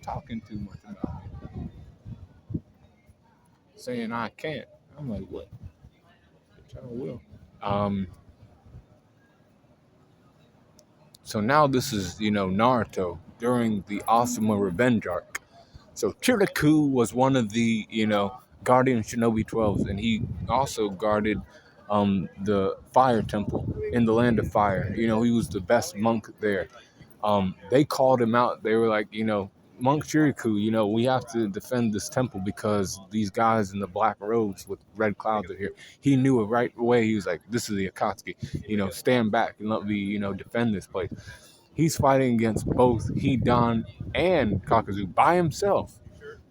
talking too much about me, saying I can't. I'm like, what? Bitch, I will. Um, so now this is, Naruto during the Asuma Revenge arc. So Chiriku was one of the, Guardian Shinobi 12s, and he also guarded the Fire Temple in the Land of Fire. He was the best monk there. They called him out. They were like, Monk Chiriku, we have to defend this temple because these guys in the black robes with red clouds are here. He knew it right away. He was like, this is the Akatsuki, stand back and let me, defend this place. He's fighting against both Hidan and Kakazu by himself.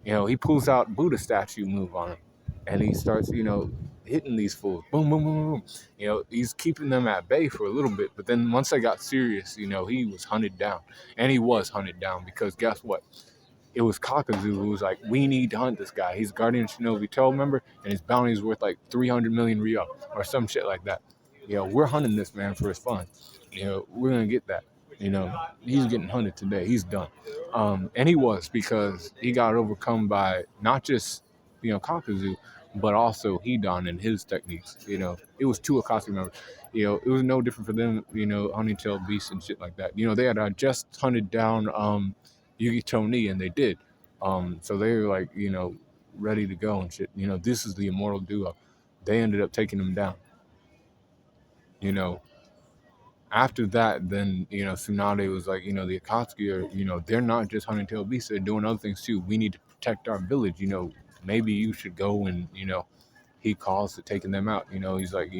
He pulls out Buddha statue move on him, and he starts, hitting these fools. Boom, boom, boom, boom. He's keeping them at bay for a little bit, but then once they got serious, he was hunted down, and he was hunted down because guess what? It was Kakazu who was like, we need to hunt this guy. He's Guardian Shinobi 12 member, and his bounty is worth like 300 million Ryo or some shit like that. We're hunting this man for his fun. We're gonna get that. He's getting hunted today. He's done. And he was because he got overcome by not just, Kakazu, but also Hidan and his techniques. It was two Akatsuki members. It was no different for them, hunting tail beasts and shit like that. They had just hunted down Yugi Toni, and they did. So they were like, ready to go and shit. This is the immortal duo. They ended up taking them down. After that, then, Tsunade was like, the Akatsuki are, they're not just hunting tail beasts, they're doing other things too. We need to protect our village. Maybe you should go and, he calls to taking them out. He's like,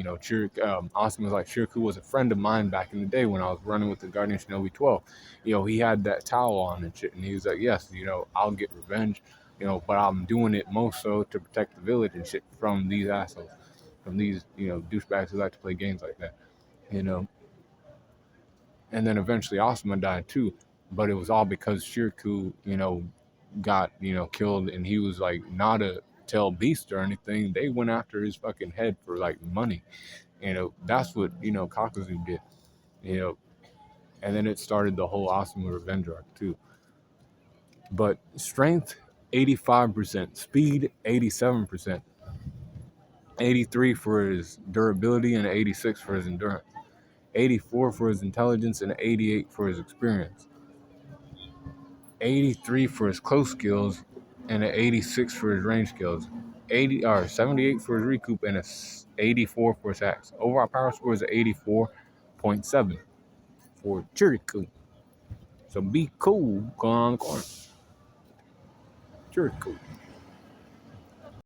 Austin was like, Chiriku was a friend of mine back in the day when I was running with the Guardian Shinobi 12. He had that towel on and shit, and he was like, yes, I'll get revenge, but I'm doing it most so to protect the village and shit from these assholes, from these, douchebags who like to play games like that, And then eventually Asuma died too, but it was all because Chiriku, got, killed, and he was like not a tail beast or anything. They went after his fucking head for like money. That's what, Kakazu did, you know, and then it started the whole Asuma revenge arc too. But strength 85%, speed 87%, 83 for his durability and 86 for his endurance, 84 for his intelligence and 88 for his experience, 83 for his close skills and an 86 for his range skills, 78 for his recoup and a 84 for his hacks. Overall power score is 84.7 for Chiriku. So be cool, go on the corner. Chiriku.